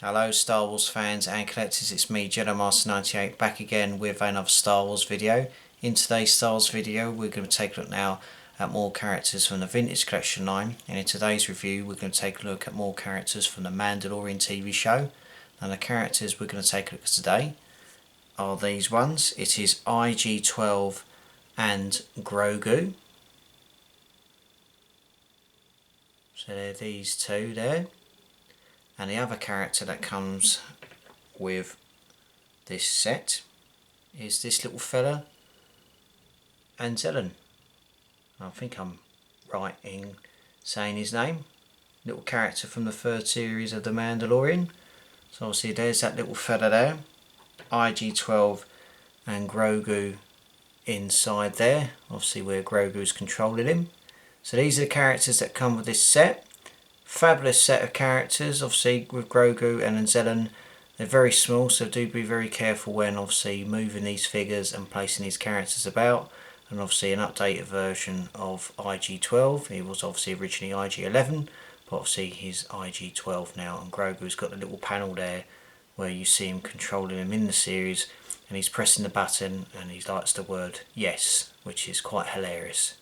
Hello Star Wars fans and collectors, it's me Jedi Master 98 back again with another Star Wars video. In today's Star Wars video we're going to take a look now at more characters from the Vintage Collection line, and in today's review we're going to take a look at more characters from the Mandalorian TV show. And the characters we're going to take a look at today are these ones. It is IG-12 and Grogu. So they're these two there. And the other character that comes with this set is this little fella, Anzellan. I think I'm right in saying his name. Little character from the third series of The Mandalorian. So obviously there's that little fella there, IG-12 and Grogu inside there, obviously where Grogu's controlling him. So these are the characters that come with this set. Fabulous set of characters, obviously with Grogu and Anzellan. They're very small, so do be very careful when obviously moving these figures and placing these characters about. And obviously an updated version of IG-12. He was obviously originally IG-11, but obviously he's IG-12 now, and Grogu's got the little panel there where you see him controlling him in the series, and he's pressing the button and he likes the word yes, which is quite hilarious.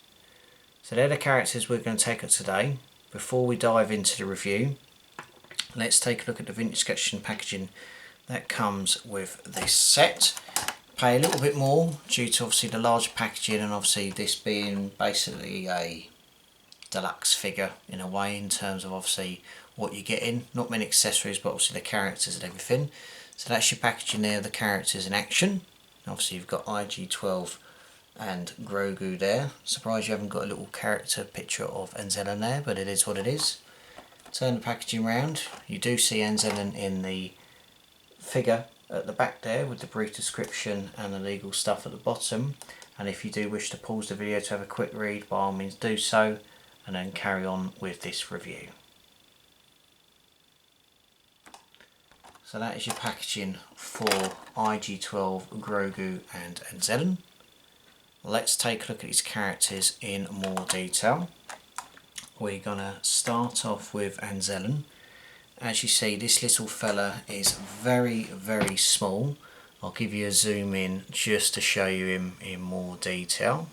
So they're the characters we're going to take up today. Before we dive into the review, let's take a look at the Vintage Collection packaging that comes with this set. Pay a little bit more due to obviously the large packaging, and obviously this being basically a deluxe figure in a way in terms of obviously what you're getting. Not many accessories, but obviously the characters and everything. So that's your packaging there, the characters in action. Obviously you've got IG-12 and Grogu there. Surprised you haven't got a little character picture of Anzellan there, but it is what it is. Turn the packaging round. You do see Anzellan in the figure at the back there with the brief description and the legal stuff at the bottom. And if you do wish to pause the video to have a quick read, by all means do so, and then carry on with this review. So that is your packaging for IG-12, Grogu and Anzellan. Let's take a look at these characters in more detail. We're going to start off with Anzellan. As you see, this little fella is very, very small. I'll give you a zoom in just to show you him in more detail.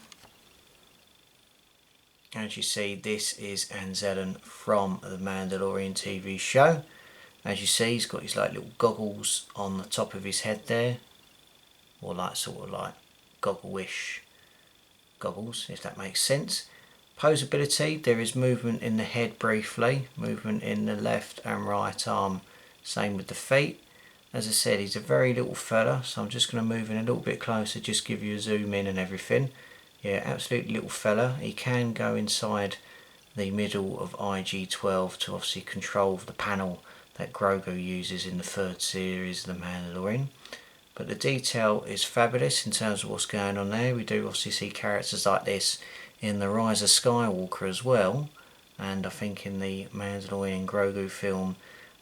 As you see, this is Anzellan from the Mandalorian TV show. As you see, he's got his like little goggles on the top of his head there, or like sort of like goggle-ish goggles, if that makes sense. Posability, there is movement in the head briefly, movement in the left and right arm, same with the feet. As I said, he's a very little fella, so I'm just going to move in a little bit closer, just give you a zoom in and everything. Yeah, absolutely little fella. He can go inside the middle of IG-12 to obviously control the panel that Grogu uses in the third series of The Mandalorian. But the detail is fabulous in terms of what's going on there. We do obviously see characters like this in the Rise of Skywalker as well, and I think in the Mandalorian Grogu film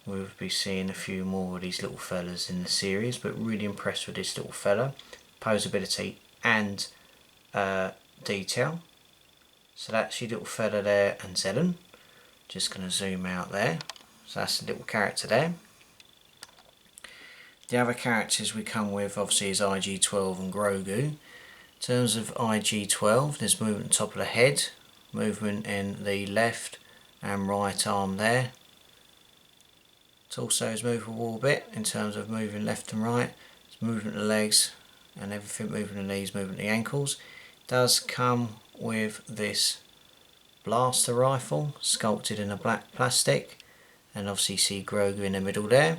we'll be seeing a few more of these little fellas in the series. But really impressed with this little fella, posability and detail. So that's your little fella there, Anzellan. Just going to zoom out there. So that's the little character there. The other characters we come with obviously is IG-12 and Grogu. In terms of IG-12, there's movement on top of the head, movement in the left and right arm there. Torso is movable a little bit in terms of moving left and right. It's movement of the legs and everything, movement of the knees, movement of the ankles. It does come with this blaster rifle sculpted in a black plastic, and obviously you see Grogu in the middle there.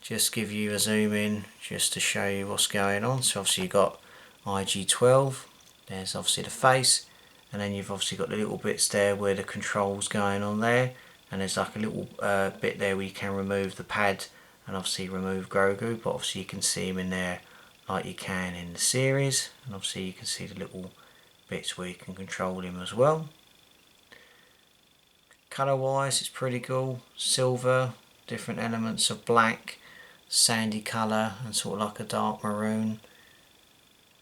Just give you a zoom in just to show you what's going on. So obviously you've got IG-12, there's obviously the face, and then you've obviously got the little bits there where the controls going on there, and there's like a little bit there where you can remove the pad and obviously remove Grogu, but obviously you can see him in there like you can in the series, and obviously you can see the little bits where you can control him as well. Colour wise it's pretty cool, silver, different elements of black, sandy colour and sort of like a dark maroon.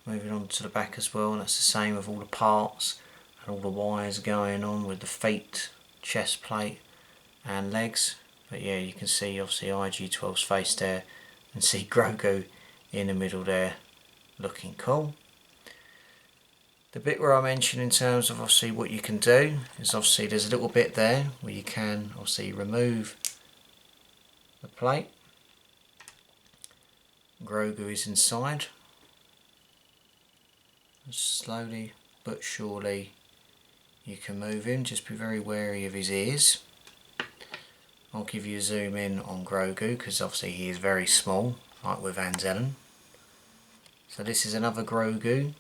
Moving on to the back as well, and that's the same with all the parts and all the wires going on with the feet, chest plate and legs. But yeah, you can see obviously IG-12's face there and see Grogu in the middle there looking cool. The bit where I mentioned in terms of obviously what you can do is obviously there's a little bit there where you can obviously remove the plate. Grogu is inside. Slowly but surely you can move him, just be very wary of his ears. I'll give you a zoom in on Grogu because obviously he is very small, like with Anzellan. So this is another Grogu.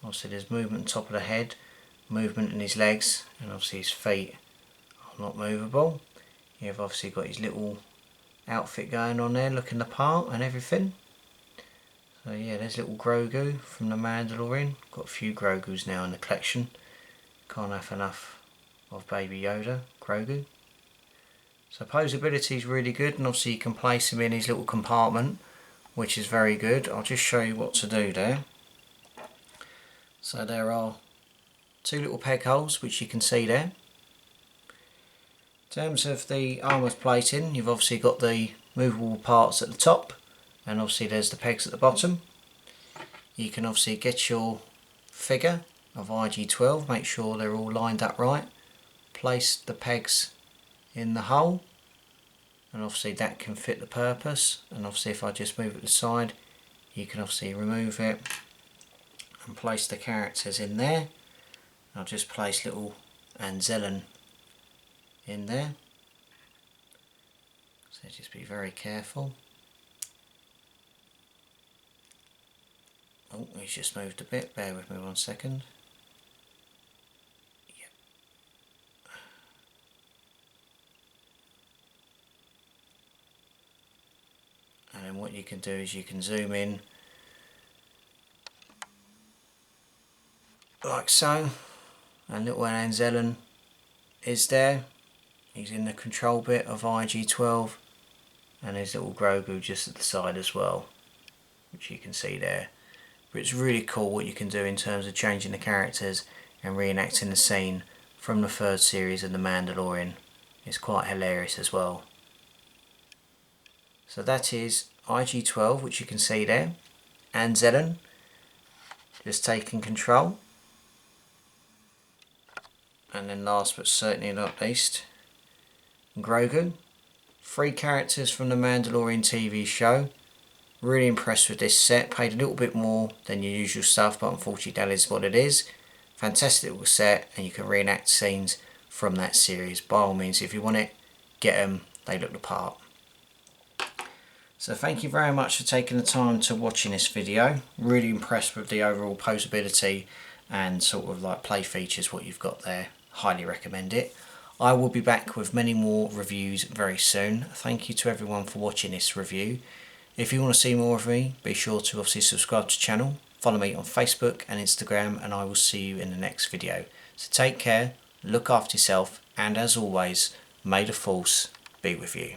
Obviously there's movement on top of the head, movement in his legs, and obviously his feet are not movable. You've obviously got his little outfit going on there, looking the part and everything. So yeah, there's little Grogu from the Mandalorian. Got a few Grogus now in the collection. Can't have enough of Baby Yoda, Grogu. So posability is really good, and obviously you can place him in his little compartment, which is very good. I'll just show you what to do there. So there are two little peg holes which you can see there. In terms of the armour plating, you've obviously got the movable parts at the top, and obviously there's the pegs at the bottom. You can obviously get your figure of IG-12, make sure they're all lined up right, place the pegs in the hole, and obviously that can fit the purpose. And obviously if I just move it to the side, you can obviously remove it and place the characters in there. I'll just place little Anzellan in there, so just be very careful. Oh, he's just moved a bit, bear with me 1 second. Yep. And then what you can do is you can zoom in like so, and little Anzellan is there. He's in the control bit of IG-12, and there's little Grogu just at the side as well, which you can see there. But it's really cool what you can do in terms of changing the characters and reenacting the scene from the third series of The Mandalorian. It's quite hilarious as well. So that is IG-12, which you can see there. Anzellan just taking control. And then last but certainly not least, Grogu. 3 characters from the Mandalorian TV show. Really impressed with this set. Paid a little bit more than your usual stuff, but unfortunately that is what it is. Fantastic little set, and you can reenact scenes from that series. By all means, if you want it, get them. They look the part. So thank you very much for taking the time to watching this video. Really impressed with the overall posability and sort of like play features what you've got there. Highly recommend it. I will be back with many more reviews very soon. Thank you to everyone for watching this review. If you want to see more of me, be sure to obviously subscribe to the channel, follow me on Facebook and Instagram, and I will see you in the next video. So take care, look after yourself, and as always, may the Force be with you.